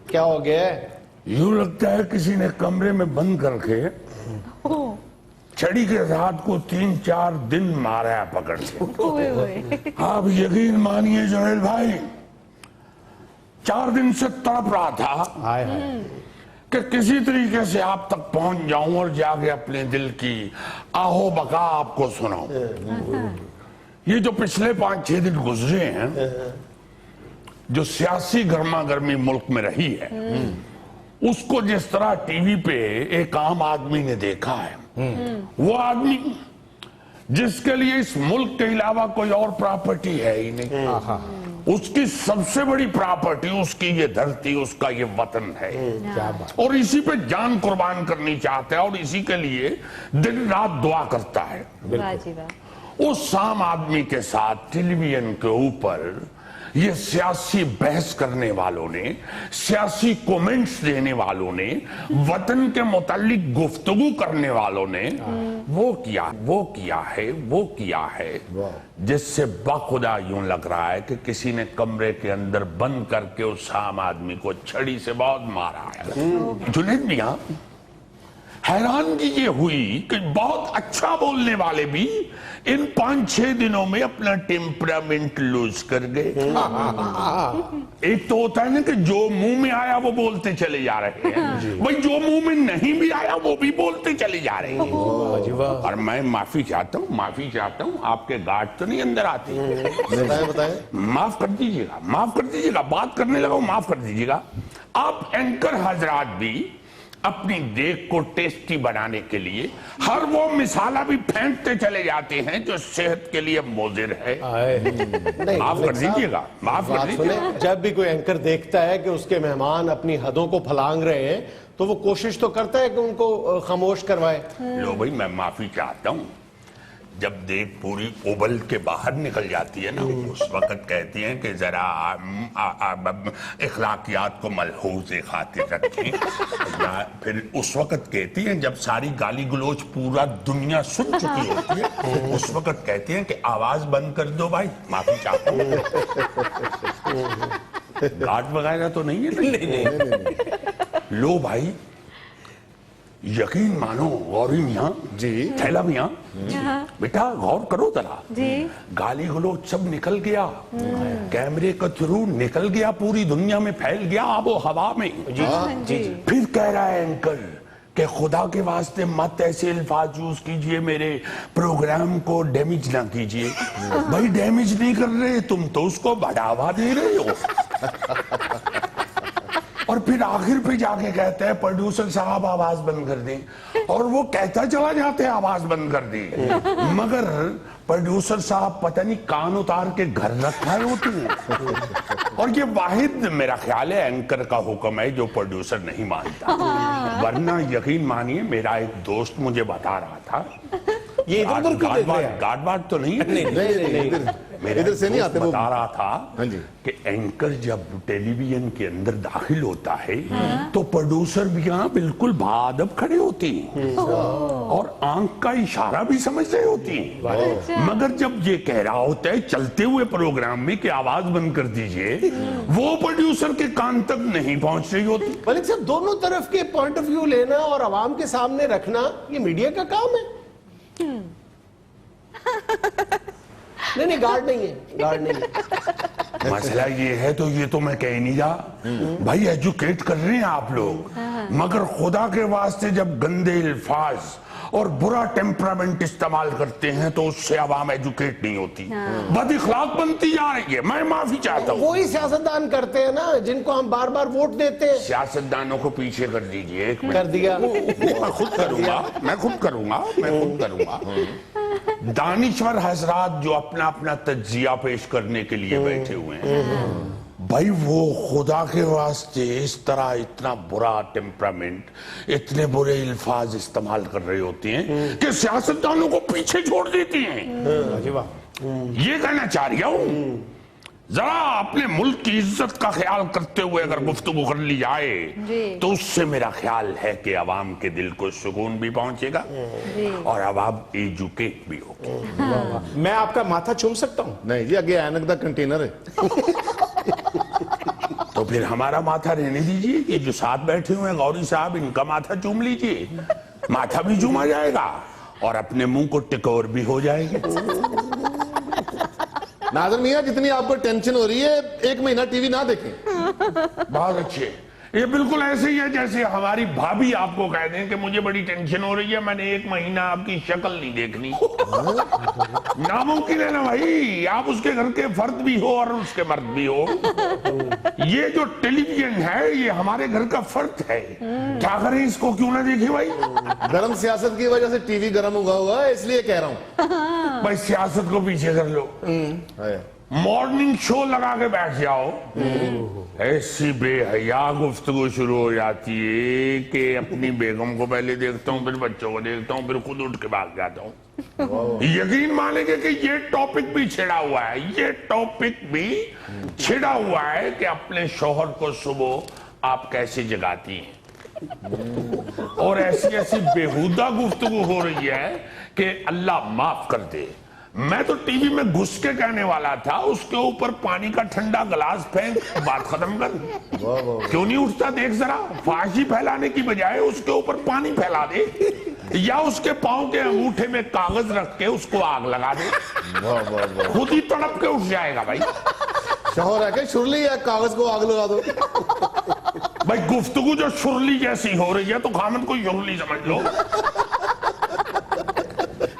Speaker 1: کیا ہو گیا ہے؟
Speaker 2: یوں لگتا ہے کسی نے کمرے میں بند کر کے چھڑی کے ساتھ کو 3-4 دن مارا ہے پکڑ کے۔ آپ یقین مانیے جنید بھائی 4 دن سے تڑپ رہا تھا کہ کسی طریقے سے آپ تک پہنچ جاؤں اور جا کے اپنے دل کی آہو بکا آپ کو سناؤں۔ یہ جو پچھلے 5-6 دن گزرے ہیں، جو سیاسی گرما گرمی ملک میں رہی ہے، اس کو جس طرح ٹی وی پہ ایک عام آدمی نے دیکھا ہے، وہ آدمی جس کے لیے اس ملک کے علاوہ کوئی اور پراپرٹی ہے ہی نہیں، اس کی سب سے بڑی پراپرٹی اس کی یہ دھرتی، اس کا یہ وطن ہے، اور اسی پہ جان قربان کرنی چاہتا ہے اور اسی کے لیے دن رات دعا کرتا ہے۔ اس عام آدمی کے ساتھ ٹیلی ویژن کے اوپر یہ سیاسی بحث کرنے والوں نے، سیاسی کومنٹس دینے والوں نے، وطن کے متعلق گفتگو کرنے والوں نے وہ کیا ہے جس سے بخدا یوں لگ رہا ہے کہ کسی نے کمرے کے اندر بند کر کے اس عام آدمی کو چھڑی سے بہت مارا ہے۔ جنید میاں حیرانگی یہ ہوئی کہ بہت اچھا بولنے والے بھی इन 5-6 दिनों में अपना टेम्परामेंट लूज कर गए। एक तो होता है ना कि जो मुंह में आया वो बोलते चले जा रहे हैं, भाई जो मुंह में नहीं भी आया वो भी बोलते चले जा रहे हैं। और मैं माफी चाहता हूँ, आपके गार्ड तो नहीं अंदर आती।
Speaker 4: बताएं।
Speaker 2: माफ कर दीजिएगा, बात करने लगा हूं, माफ कर दीजिएगा। आप एंकर हजरात भी अपनी देख को टेस्टी बनाने के लिए हर वो मिसाला भी फेंकते चले जाते हैं जो सेहत के लिए मुज़िर है। माफ कर दीजिएगा, माफ कर दीजिएगा।
Speaker 1: जब भी कोई एंकर देखता है कि उसके मेहमान अपनी हदों को फलांग रहे हैं तो वो कोशिश तो करता है कि उनको खामोश करवाए।
Speaker 2: लो भाई, मैं माफी चाहता हूँ। जब देख पूरी उबल के बाहर निकल जाती है ना, उस वक्त कहती हैं कि जरा इखलाकियात को मलहूज़ खातिर रखें। या फिर उस वक्त कहती हैं जब सारी गाली गलोच पूरा दुनिया सुन चुकी होती है, उस वक्त कहती हैं कि आवाज बंद कर दो भाई। माफी चाहता हूँ। गार्ड वगैरह तो नहीं है? नहीं। लो भाई, यकीन मानो गौरी मियाँ
Speaker 4: जी,
Speaker 2: थैला मियाँ, बेटा गौर करो जरा। गाली गलोच सब निकल गया, कैमरे का थ्रू निकल गया, पूरी दुनिया में फैल गया आबो हवा में। फिर कह रहा है एंकर कि खुदा के वास्ते मत ऐसे अल्फाज यूज कीजिए, मेरे प्रोग्राम को डैमेज ना कीजिए। भाई डैमेज नहीं कर रहे, तुम तो उसको बढ़ावा दे रहे हो। और फिर आखिर पे जाके कहते हैं प्रोड्यूसर साहब आवाज बंद कर दें, और वो कहता चला जाते हैं आवाज बंद कर दें, मगर प्रोड्यूसर साहब पता नहीं कान उतार के घर रखा होते हैं। और ये वाहिद मेरा ख्याल है एंकर का हुक्म है जो प्रोड्यूसर नहीं मानता। वरना यकीन मानिए, मेरा एक दोस्त मुझे बता रहा था, ये गार्ड तो नहीं है,
Speaker 4: इधर से नहीं आते, वो
Speaker 2: बता रहा था कि एंकर जब टेलीविजन के अंदर दाखिल होता है तो प्रोड्यूसर भी यहाँ बिल्कुल बाअदब खड़े होते हैं और आंख का इशारा भी समझ रहे होती हैं। मगर जब ये कह रहा होता है चलते हुए प्रोग्राम में कि आवाज बंद कर दीजिए, वो प्रोड्यूसर के कान तक नहीं पहुंच रही होती।
Speaker 1: मलिक साहब, दोनों तरफ के पॉइंट ऑफ व्यू लेना और आवाम के सामने रखना ये मीडिया का काम है। नहीं, गार्ड नहीं है।
Speaker 2: मसला ये है तो ये तो मैं कह नहीं रहा भाई, एजुकेट कर रहे हैं आप लोग, मगर खुदा के वास्ते जब गंदे अल्फाज और बुरा टेम्परामेंट इस्तेमाल करते हैं तो उससे आवाम एजुकेट नहीं होती, बद इखलाक बनती जा रही है। मैं माफी चाहता हूँ।
Speaker 1: वही सियासतदान करते हैं ना जिनको हम बार बार वोट देते हैं।
Speaker 2: सियासतदानों को पीछे कर दीजिए, एक मिनट।
Speaker 1: कर दिया।
Speaker 2: मैं खुद करूंगा। दानिश्वर हजरात जो अपना अपना तज्जिया पेश करने के लिए बैठे हुए हैं, भाई वो खुदा के वास्ते इस तरह इतना बुरा टेम्परामेंट, इतने बुरे अल्फाज इस्तेमाल कर रहे होते हैं कि सियासतदानों को पीछे छोड़ देती हैं। ये कहना चाह रहा हूं, जरा अपने मुल्क की इज्जत का ख्याल करते हुए अगर गुफ्तगू कर ली जाए तो उससे मेरा ख्याल है कि आवाम के दिल को सुकून भी पहुंचेगा और आवाम एजुकेट भी होगी।
Speaker 3: मैं आपका माथा चूम सकता हूँ?
Speaker 4: नहीं जी, आगे ऐनक का कंटेनर है।
Speaker 2: तो फिर हमारा माथा रहने दीजिए, ये जो साथ बैठे हुए हैं गौरी साहब, इनका माथा चूम लीजिए, माथा भी चूमा जाएगा और अपने मुंह को टिकोर भी हो जाएगी।
Speaker 4: नाज़र मियां, जितनी आपको टेंशन हो रही है, 1 महीना टीवी ना देखें।
Speaker 2: बहुत अच्छे। ये बिल्कुल ऐसे ही है जैसे हमारी भाभी आपको कह दें कि मुझे बड़ी टेंशन हो रही है, मैंने 1 महीना आपकी शक्ल नहीं देखनी। नामुमकिन है ना भाई, आप उसके घर के फर्द भी हो और उसके मर्द भी हो। ये जो टेलीविजन है ये हमारे घर का फर्द है, क्या करें इसको, क्यों ना देखे भाई।
Speaker 4: गरम सियासत की वजह से टीवी गरम हुआ है, इसलिए कह रहा हूँ।
Speaker 2: भाई सियासत को पीछे कर लो, मॉर्निंग शो लगा के बैठ जाओ, ऐसी बेहया गुफ्तगू शुरू हो जाती है कि अपनी बेगम को पहले देखता हूँ, फिर बच्चों को देखता हूँ, फिर खुद उठ के भाग जाता हूँ। यकीन मानेंगे कि ये टॉपिक भी छिड़ा हुआ है, ये टॉपिक भी छिड़ा हुआ है कि अपने शौहर को सुबह आप कैसे जगाती हैं, और ऐसी ऐसी बेहुदा गुफ्तगू हो रही है कि अल्लाह माफ कर दे, मैं तो टीवी में घुस के कहने वाला था उसके ऊपर पानी का ठंडा गिलास फेंक, बात खत्म कर। क्यों नहीं उठता देख जरा, फांसी फैलाने की बजाय उसके ऊपर पानी फैला दे, या उसके पांव के अंगूठे में कागज रख के उसको आग लगा दे, खुद ही तड़प के उठ जाएगा भाई।
Speaker 4: शोहर है कि शुरली है, कागज को आग लगा दो।
Speaker 2: भाई गुफ्तगू जो शुरली जैसी हो रही है तो खामद को शुरली समझ लो।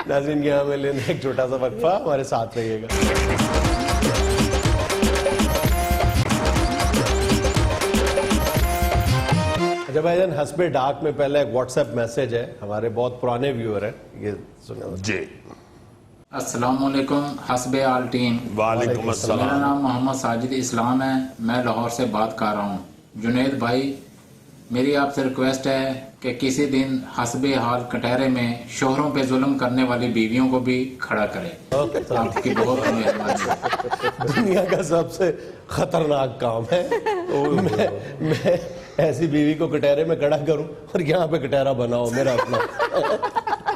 Speaker 1: नाज़रीन यहाँ में लेने एक छोटा सा वक्फा, हमारे साथ रहिएगा। अच्छा भाईजान, हस्बे डाक में पहले एक व्हाट्सएप मैसेज है, हमारे बहुत पुराने व्यूअर हैं, ये सुने
Speaker 2: जी।
Speaker 6: अस्सलामुअलैकुम हस्बे आल टीम।
Speaker 2: वालेकुम
Speaker 6: मेरा
Speaker 2: अस्सलाम।
Speaker 6: नाम मोहम्मद साजिद इस्लाम है, मैं लाहौर से बात कर रहा हूँ। जुनेद भाई, मेरी आपसे रिक्वेस्ट है कि किसी दिन हस्बे हाल कटहरे में शोहरों पे जुल्म करने वाली बीवियों को भी खड़ा करें। आपकी बहुत मेहरबानी।
Speaker 1: दुनिया का सबसे खतरनाक काम है मैं ऐसी बीवी को कटहरे में खड़ा करूं और यहाँ पे कटहरा बनाओ मेरा अपना।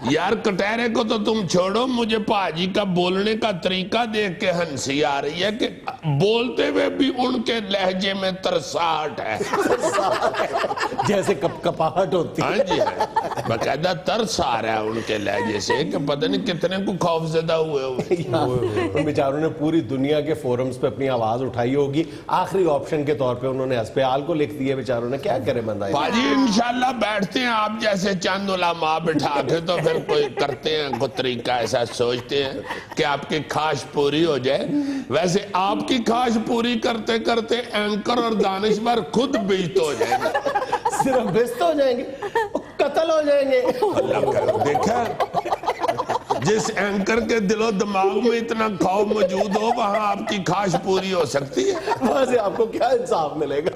Speaker 2: यार कटहरे को तो तुम छोड़ो, मुझे पाजी का बोलने का तरीका देख के हंसी आ रही है कि बोलते हुए भी उनके लहजे में तरसाहट है।
Speaker 1: जैसे कपकपाहट होती
Speaker 2: हाँ
Speaker 1: है।
Speaker 2: जी है, बकायदा तरस आ रहा है उनके लहजे से कि पता नहीं कितने को खौफजदा हुए
Speaker 1: उन बेचारों ने पूरी दुनिया के फोरम्स पे अपनी आवाज उठाई होगी, आखिरी ऑप्शन के तौर पे उन्होंने हस्पताल को लिख दिया, बेचारों ने क्या करे बंदा।
Speaker 2: पाजी इंशाल्लाह बैठते हैं आप जैसे चंद उलमा बिठा के, तो फिर कोई करते हैं कोई तरीका ऐसा, सोचते हैं कि आपकी ख्वाहिश पूरी हो जाए। वैसे आपकी ख्वाहिश पूरी करते करते एंकर और दानिशवर खुद बेइज्जत हो जाएंगे।
Speaker 1: सिर्फ बेइज्जत हो जाएंगे, कत्ल हो जाएंगे।
Speaker 2: अल्लाह करे, देखा जिस एंकर के दिलो दिमाग में इतना खौफ मौजूद हो वहां आपकी ख्वाहिश पूरी हो सकती है।
Speaker 1: वहां से आपको क्या इंसाफ मिलेगा।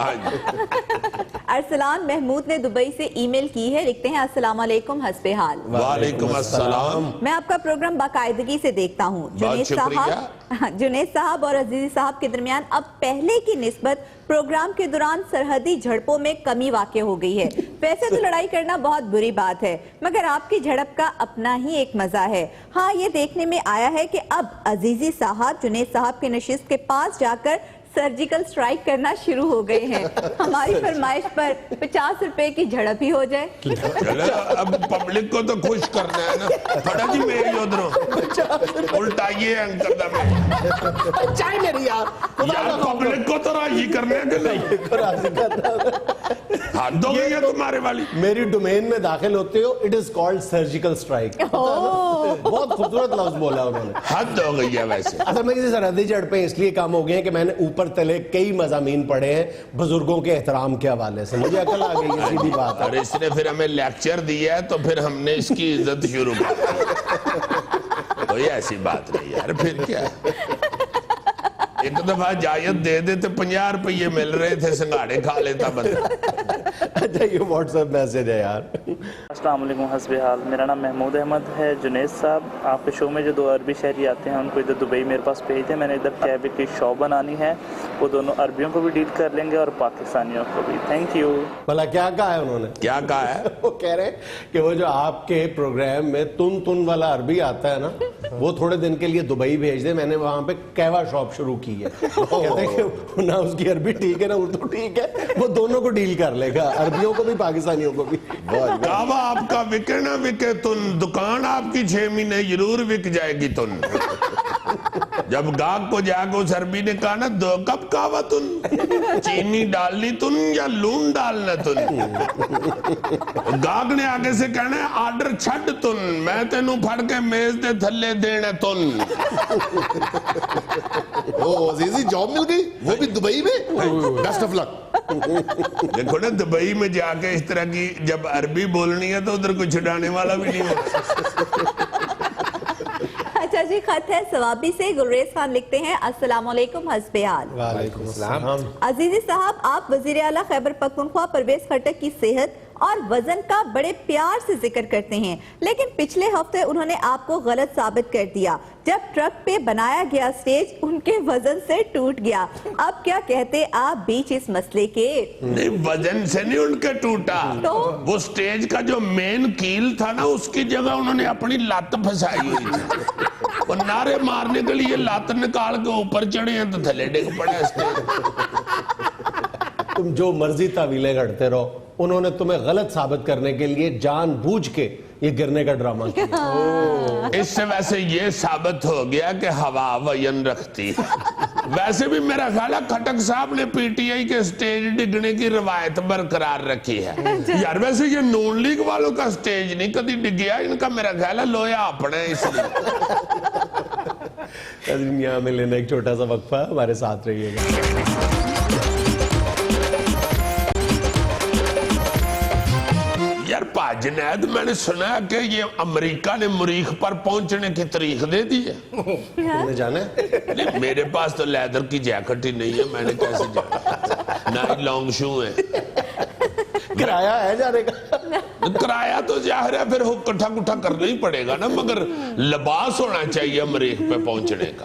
Speaker 5: अरसलान महमूद ने दुबई से ईमेल की है, लिखते हैं अस्सलाम वालेकुम हस्बे हाल।
Speaker 2: वालेकुम अस्सलाम।
Speaker 5: मैं आपका प्रोग्राम बाकायदगी से देखता हूँ। जुनेद साहब और अजीजी साहब के दरमियान अब पहले की निस्बत प्रोग्राम के दौरान सरहदी झड़पों में कमी वाक़ई हो गई है। वैसे तो लड़ाई करना बहुत बुरी बात है, मगर आपकी झड़प का अपना ही एक मजा है। हाँ, ये देखने में आया है कि अब अजीजी साहब जुनेद साहब के नशिस्त के पास जाकर सर्जिकल स्ट्राइक करना शुरू हो गए हैं। हमारी फरमाइश पर 50 रुपए की झड़प ही हो जाए।
Speaker 2: चलो अब पब्लिक को तो खुश करना है ना। थोड़ा जी मेरी उधरों उल्टाइए अंकल में
Speaker 1: चाय मेरी यार
Speaker 2: पब्लिक को तो राजी करने के नहीं, हद हो गई है तुम्हारे वाली।
Speaker 1: मेरी डोमेन में दाखिल होते हो, it is called surgical strike. बहुत खूबसूरत लफ्ज बोला उन्होंने।
Speaker 2: हद हो गई है वैसे।
Speaker 1: असल में किसी सरहदी झड़पें इसलिए कम हो गई हैं कि मैंने ऊपर तले कई मज़ामीन पढ़े हैं बुजुर्गों के एहतराम के हवाले से, मुझे अकल आ गई है, सीधी बात है।
Speaker 2: और इसने फिर हमें लेक्चर दिया है तो फिर हमने इसकी इज्जत शुरू कर दी। कोई ऐसी बात नहीं यार, फिर क्या एक दफा जायद दे दे तो 50 रुपये मिल रहे थे, संगाड़े खा लेता बंदा।
Speaker 1: अच्छा ये व्हाट्सएप मैसेज है यार।
Speaker 7: अस्सलाम वालेकुम हस्बे हाल, मेरा नाम महमूद अहमद है। जुनेद साहब, आपके शो में जो 2 अरबी शहरी आते हैं उनको इधर दुबई मेरे पास भेज दें। मैंने इधर कैबिन की शॉप बनानी है, वो दोनों अरबियों को भी डील कर लेंगे और पाकिस्तानियों को भी। Thank you.
Speaker 1: भला क्या कहा है उन्होंने?
Speaker 2: क्या कहा है?
Speaker 1: वो कह रहे हैं कि वो जो आपके प्रोग्राम में तुन तुन वाला अरबी आता है ना, वो थोड़े दिन के लिए दुबई भेज दे, मैंने वहां पे कहवा शॉप शुरू की है। कहते हैं कि ना उसकी अरबी ठीक है ना उर्दू ठीक है, वो दोनों को डील कर लेगा, अरबियों को भी पाकिस्तानियों को भी।
Speaker 2: कहवा आपका बिके ना बिके तुन, दुकान आपकी 6 महीने जरूर बिक जाएगी तुन। जब गाहक को जाकर उस अरबी ने कहा ना 2 कप कहवा तुन, चीनी डालनी तुन या लून डालना तुन, गाहक ने आगे से कहना है आर्डर छड़ तुन, मैं तेनू फड़ के मेज दे थल्ले देना तुन।
Speaker 4: ओ अजीजी जॉब मिल गई, वो भी दुबई में। Best of luck.
Speaker 2: देखो ना दुबई में जाके इस तरह की जब अरबी बोलनी है तो उधर कोई छुड़ाने वाला भी नहीं होता।
Speaker 5: अच्छा जी, खत है सवाबी से। गुलरेज खान लिखते हैं अस्सलाम वालेकुम हस्बे हाल।
Speaker 1: वालेकुम अस्सलाम।
Speaker 5: अजीजी साहब, आप वजीर आला खैबर पख्तूनख्वा परवेज खट्टक की सेहत और वजन का बड़े प्यार से जिक्र करते हैं, लेकिन पिछले हफ्ते उन्होंने आपको गलत साबित कर दिया जब ट्रक पे बनाया गया स्टेज उनके वजन से टूट गया। अब क्या कहते आप बीच इस मसले के?
Speaker 2: नहीं, वजन से नहीं उनके टूटा,
Speaker 5: तो?
Speaker 2: वो स्टेज का जो मेन कील था ना, उसकी जगह उन्होंने अपनी लात फंसाई हुई थी। वो नारे मारने के लिए लात निकाल के ऊपर चढ़े हैं तो थले डिग पड़े स्टेज।
Speaker 1: तुम जो मर्जी तावीलें घड़ते रहो, उन्होंने तुम्हें गलत साबित करने के लिए जानबूझ के ये गिरने का ड्रामा किया।
Speaker 2: इससे वैसे ये साबित हो गया कि हवा वजन रखती है। वैसे भी मेरा ख्याल है खटक साहब ने पीटीआई के स्टेज डिगने की रवायत बरकरार रखी है। यार वैसे ये नून लीग वालों का स्टेज नहीं कभी डिगया, इनका मेरा ख्याल है लोया अपने, इसलिए।
Speaker 1: यहाँ में लेना एक छोटा सा वक्फा, हमारे साथ रहिएगा।
Speaker 2: यार जुनैद, मैंने सुना कि ये अमेरिका ने मरीख पर पहुंचने की तारीख दे दी है।
Speaker 1: तुमने जाना है?
Speaker 2: नहीं, मेरे पास तो लेदर की जैकेट ही नहीं है, मैंने कैसे जाना, ना ही लॉन्ग शू है।
Speaker 1: किराया है जाने का?
Speaker 2: किराया तो जाहिर है फिर इकट्ठा कुट्ठा करना ही पड़ेगा ना, मगर लिबास होना चाहिए मरीख पे पहुंचने का।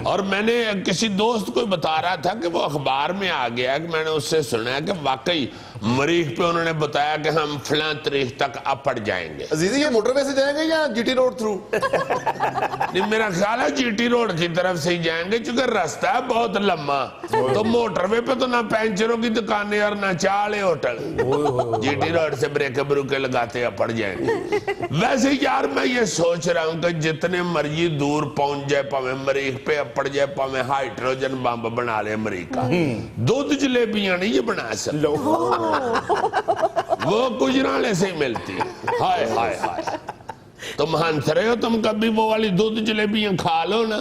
Speaker 2: और मैंने किसी दोस्त को बता रहा था कि वो अखबार में आ गया कि मैंने उससे सुना है कि वाकई मरीख पे उन्होंने बताया कि हम फलां तारीख तक अपड़ जाएंगे।
Speaker 4: अजीजी, ये मोटरवे से जाएंगे या जीटी रोड थ्रू?
Speaker 2: नहीं, मेरा ख्याल है जीटी रोड की तरफ से ही जाएंगे, क्योंकि रास्ता है बहुत लंबा। तो मोटरवे पे तो ना पैंचरों की दुकानें और ना चाले होटल, जीटी रोड से ब्रेके ब्रूके लगाते पड़ जाएंगे। वैसे यार मैं ये सोच रहा हूँ कि जितने मर्जी दूर पहुंच जाए, पावे मरीख पे अपड़ जाए, पावे हाइड्रोजन बम बना ले अमेरिका, दूध जलेबियां नहीं ये बना सकते। वो गुजराले से ही मिलती है। हाय हाय हाय, तुम हंस रहे हो, तुम कभी वो वाली दूध जलेबियां खा लो ना,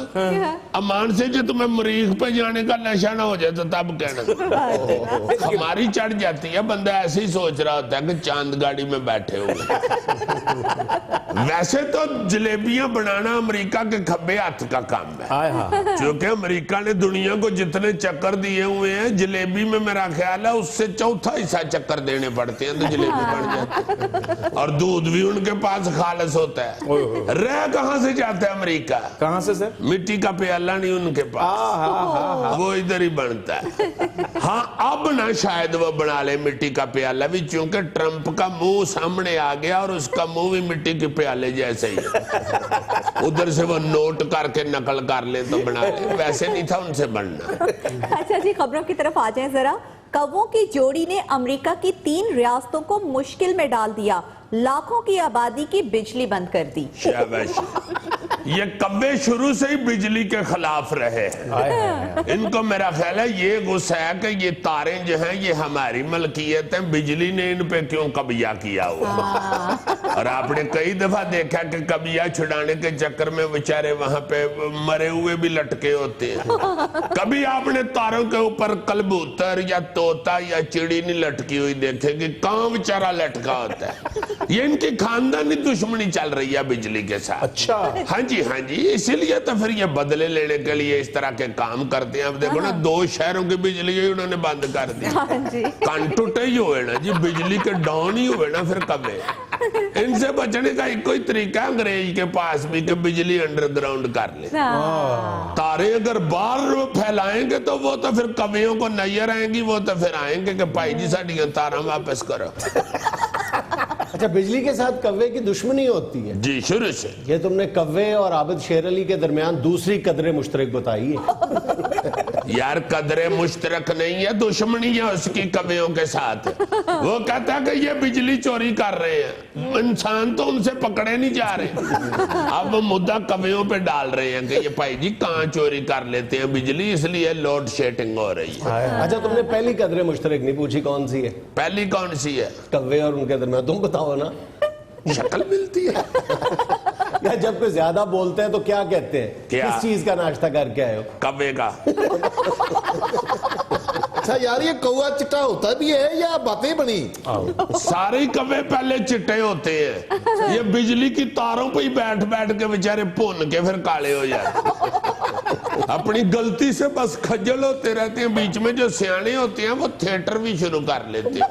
Speaker 2: अमान से जो तुम्हें मरीख पे जाने का नशा ना हो जाए तो तब कहना। हमारी चढ़ जाती है, बंदा ऐसे ही सोच रहा होता है कि चांद गाड़ी में बैठे हुए। वैसे तो जलेबियां बनाना अमेरिका के खब्बे हाथ का काम है, क्योंकि अमेरिका ने दुनिया को जितने चक्कर दिए हुए हैं, जलेबी में मेरा ख्याल है उससे चौथा हिस्सा चक्कर देने पड़ते हैं तो जलेबी बन जाती है। और दूध भी उनके पास खालस होता है। रह कहां से जाता है अमेरिका?
Speaker 3: कहां से सर?
Speaker 2: मिट्टी का प्याला नहीं उनके पास, वो इधर ही बनता है। हाँ, अब ना शायद वो बना ले मिट्टी का प्याला भी, क्योंकि ट्रंप का मुंह सामने आ गया और उसका मुंह भी मिट्टी के प्याले जैसे ही। उधर से वो नोट करके नकल कर ले तो बना ले, वैसे नहीं था उनसे बनना।
Speaker 5: अच्छा जी, खबरों की तरफ आ जाएं जरा। कौवों की जोड़ी ने अमेरिका की 3 रियासतों को मुश्किल में डाल दिया, लाखों की आबादी की बिजली बंद कर दी।
Speaker 2: शाबाश, ये कब्बे शुरू से ही बिजली के खिलाफ रहे हैं। इनको मेरा ख्याल है ये गुस्सा है कि ये तारें जो हैं ये हमारी मलकियत है, बिजली ने इन पे क्यों कब्जा किया हुआ। और आपने कई दफा देखा कि कब्जा छुड़ाने के चक्कर में बेचारे वहां पे मरे हुए भी लटके होते हैं। कभी आपने तारों के ऊपर कबूतर या तोता या चिड़ी नहीं लटकी हुई देखेगी, कहाँ बेचारा लटका होता है। ये इनकी खानदानी दुश्मनी चल रही है बिजली के साथ।
Speaker 3: अच्छा,
Speaker 2: हाँ जी, हाँ जी, इसीलिए तो फिर ये बदले लेने के लिए इस तरह के काम करते हैं। अब देखो ना, 2 शहरों की बिजली ही उन्होंने बंद कर दी।
Speaker 5: हाँ जी,
Speaker 2: कान टूटे ही हुए ना जी, बिजली के डाउन ही हुए ना, फिर कब है। इनसे बचने का एक कोई तरीका अंग्रेज के पास भी कि बिजली अंडरग्राउंड कर ले। तारे अगर बाहर फैलाएंगे तो वो तो फिर कवियों को नजर आएंगी, वो तो फिर आएंगे कि भाई जी साड़ी तारा वापस करो।
Speaker 1: अच्छा, बिजली के साथ कव्वे की दुश्मनी होती है
Speaker 2: जी शुरू से।
Speaker 1: ये तुमने कव्वे और आबिद शेर अली के दरमियान दूसरी कदरे मुश्तरक बताई है।
Speaker 2: यार कदरे मुश्तरक नहीं है, दुश्मनी है उसकी कवियों के साथ। वो कहता है कि ये बिजली चोरी कर रहे हैं, इंसान तो उनसे पकड़े नहीं जा रहे। अब वो मुद्दा कवियों पे डाल रहे हैं कि ये भाई जी कहाँ चोरी कर लेते हैं बिजली, इसलिए लोड शेडिंग हो रही है।
Speaker 1: अच्छा, तुमने पहली कदरे मुश्तरक नहीं पूछी, कौन सी है?
Speaker 2: पहली कौन सी है?
Speaker 1: कव्वे और उनके दरमियान, तुम बताओ ना।
Speaker 2: शक्ल मिलती है।
Speaker 1: या जब कोई ज्यादा बोलते हैं तो क्या कहते हैं?
Speaker 2: क्या?
Speaker 1: किस चीज का नाश्ता करके आए हो?
Speaker 2: कव्वे का।
Speaker 4: अच्छा यार, ये कौवा चिट्टा होता भी है या बातें बनी?
Speaker 2: सारे कव्वे पहले चिट्टे होते हैं, ये बिजली की तारों पे ही बैठ बैठ के बेचारे भुन के फिर काले हो जाते। अपनी गलती से बस खज्जल होते रहते हैं, बीच में जो सियाने होते हैं वो थिएटर भी शुरू कर लेते हैं।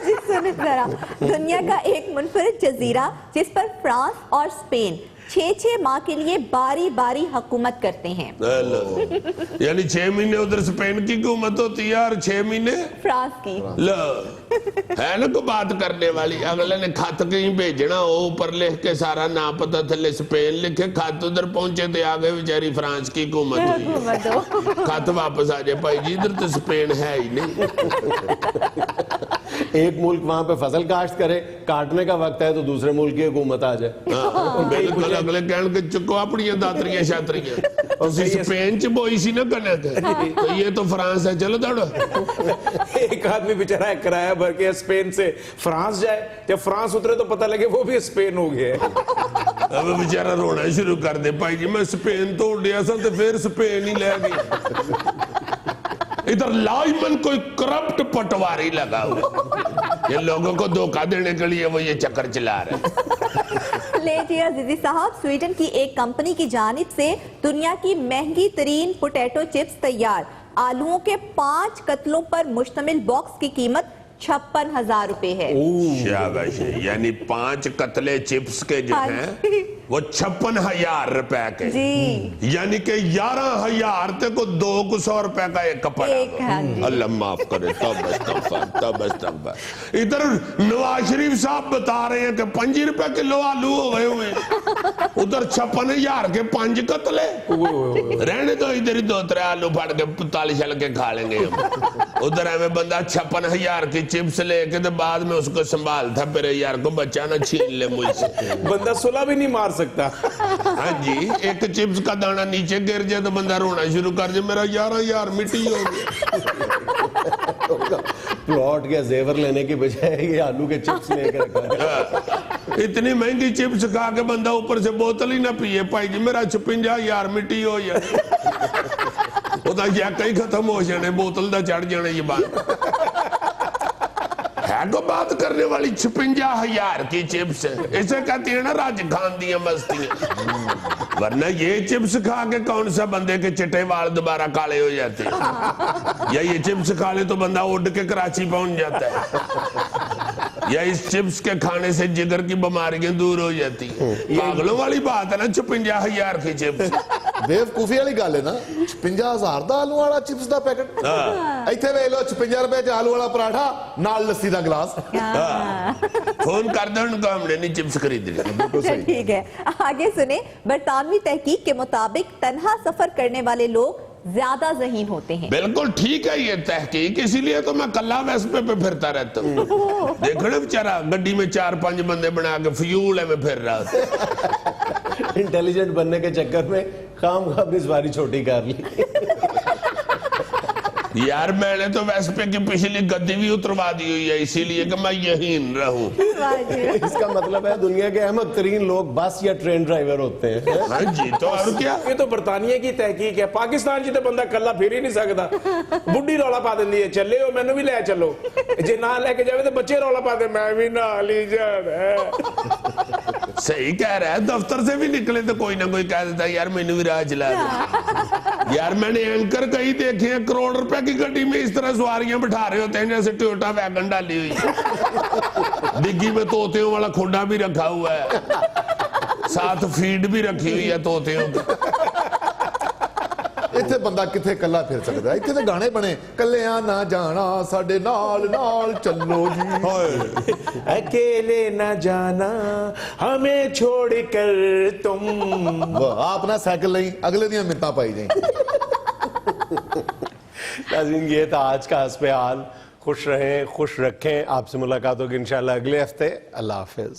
Speaker 5: जी सुने जरा, दुनिया का एक मुनफरिद जजीरा जिस पर फ्रांस और स्पेन 6-6 माह के लिए बारी बारी हुकूमत करते हैं।
Speaker 2: यानी 6 महीने उधर स्पेन की हुकूमत होती है और 6 महीने
Speaker 5: फ्रांस की।
Speaker 2: लो है ना को बात करने वाली, अगले ने खत कहीं भेजना हो, ऊपर लिख के सारा नाम पता थले स्पेन लिखे, खत उधर पहुंचे थे आगे बेचारी फ्रांस की हुकूमत हुई, खत वापस आ जाए भाई जी इधर तो स्पेन है ही नहीं।
Speaker 1: एक मुल्क वहां पे फसल काश्त करे, काटने का वक्त है तो दूसरे मुल्क की हुकूमत आ जाए।
Speaker 2: बिल्कुल अगले कहन के चुको अपनी दातरियां शातरियां और स्पेन च बोई सी ना कनक, तो ये तो फ्रांस है, चलो दौड़ो।
Speaker 3: एक आदमी बेचारा किराया भर के स्पेन से फ्रांस जाए, जब फ्रांस उतरे तो पता लगे वो भी स्पेन हो गया है।
Speaker 2: अब बेचारा रोना शुरू कर दे, भाई जी मैं स्पेन तो उड़िया सा तो फिर स्पेन ही ले गया। इधर लाइमन कोई करप्ट पटवारी लगा हुआ, ये लोगों को धोखा देने के लिए वो ये चक्कर चला रहे।
Speaker 5: ले जी अजीजी साहब, स्वीडन की एक कंपनी की जानिब से दुनिया की महंगी तरीन पोटैटो चिप्स तैयार, आलूओं के 5 कतलों पर मुश्तमिल बॉक्स की कीमत 56,000 रुपए है।
Speaker 2: शाबाश, यानी 5 कतले चिप्स के जो
Speaker 5: हाँ
Speaker 2: हैं
Speaker 5: जी।
Speaker 2: वो 56,000 रुपए के,
Speaker 5: जी
Speaker 2: यानी कि 11,000 ते को 200 रुपए का एक कपड़ा।
Speaker 5: एक, हाँ जी।
Speaker 2: अल्लाह माफ करे, तब इधर नवाज शरीफ साहब बता रहे हैं कि 5 रुपए किलो आलू हो गए हुए, उधर 56,000 के 5 कतले। रहने दो, इधर ही 2-3 आलू फाड़ के ताली छल के खा लेंगे हम। उधर हमें बंदा 56,000 की चिप्स लेके तो बाद में उसको संभाल था, मेरे यार को बच्चा ना छीन ले मुझसे।
Speaker 3: बंदा सुलह भी नहीं मार सकता।
Speaker 2: हाँ जी, एक चिप्स का दाना नीचे गिर जाए तो बंदा रोना शुरू कर दे, मेरा 11,000 मिट्टी हो गया।
Speaker 1: प्लॉट या जेवर लेने की बजाय ये आलू के चिप्स लेकर रखा है।
Speaker 2: इतनी महंगी चिप्स खा के बंदा ऊपर से बोतल ही ना पिए, भाई जी मेरा 56,000 मिट्टी हो जाए, कहीं खत्म हो जाने, बोतल दा चढ़ जाने ये बात है। को बात करने वाली 56,000 की चिप्स, इसे कहती है ना राज खान दी मस्तियां। वरना ये चिप्स खा के कौन सा बंदे के चिट्टे वाल दोबारा काले हो जाते हैं, या ये चिप्स खा ले तो बंदा उड़ के कराची पहुंच जाता है, या इस चिप्स के खाने से जिगर की बीमारियां दूर हो जाती हैं। पागलों वाली बात है ना 56,000 की चिप्स।
Speaker 4: बेवकूफी वाली गल है ना, 56,000 ਦਾ ਆਲੂ ਵਾਲਾ ਚਿਪਸ ਦਾ ਪੈਕਟ। ਇੱਥੇ ਵੇਖ ਲਓ 56 ਰੁਪਏ ਚ ਆਲੂ ਵਾਲਾ ਪਰਾਠਾ ਨਾਲ ਲੱਸੀ ਦਾ ਗਲਾਸ।
Speaker 2: फोन कर दो उनको, हमने नहीं चिप्स खरीदनी।
Speaker 5: ठीक है, आगे सुने। बरतानवी तहकीक के मुताबिक तन्हा सफर करने वाले लोग ज्यादा ज़हीन होते हैं।
Speaker 2: बिल्कुल ठीक है ये तहकीक, इसीलिए तो मैं कल्ला वेस्पे पे फिरता रहता हूँ। देखो ना बेचारा गड्डी में 4-5 बंदे बना के फ्यूल में फिर रहा था।
Speaker 1: इंटेलिजेंट बनने के चक्कर में काम अपनी सवारी छोटी कर ली।
Speaker 2: यार मैंने तो वेस्पे की पिछली गद्दी भी उतरवा दी हुई है, इसीलिए कि मैं यहीन रहूं।
Speaker 1: इसका मतलब है दुनिया के अहमद तरीन लोग बस या ट्रेन ड्राइवर होते हैं।
Speaker 2: हाँ जी, तो और क्या।
Speaker 3: ये तो बरतानिया की तहकीक है, पाकिस्तान च तो बंदा कल्ला फिर ही नहीं सकता। बुढ़ी रौला पा देंदी है, चले हो मैनू भी ले चलो, जे ना लेके जावे तो बच्चे रौला पा दे, मैं भी ना ली जाना।
Speaker 2: सही कह रहा है, दफ्तर से भी निकले तो कोई ना कोई कह देता है यार मैनू भी राह चला दे। यार मैंने एंकर कई देखे हैं करोड़ रुपए की गड्डी में इस तरह सवारियां बिठा रहे होते हैं जैसे टोयोटा वैगन डाली हुई है। डिग्गी में तोतियों वाला खोडा भी रखा हुआ है, साथ फीड भी रखी हुई है तोतियों की।
Speaker 4: ਇੱਥੇ ਬੰਦਾ ਕਿੱਥੇ ਕੱਲਾ ਫਿਰ ਸਕਦਾ, ਇੱਥੇ ਤੇ ਗਾਣੇ ਬਣੇ, ਕੱਲਿਆਂ ਨਾ ਜਾਣਾ ਸਾਡੇ ਨਾਲ ਨਾਲ ਚੱਲੋ ਜੀ।
Speaker 3: अकेले न जाना हमें छोड़ कर तुम।
Speaker 4: ਆਪ ਨਾ ਸਾਈਕਲ ਲਈ ਅਗਲੇ ਦੀਆਂ ਮਿੰਤਾਂ ਪਾਈ ਜਾਈ।
Speaker 1: नाज़रीन ये था आज का हस्बे हाल। खुश रहें, खुश रखें। आपसे मुलाकात होगी इंशाल्लाह अगले हफ्ते। अल्लाह हाफिज।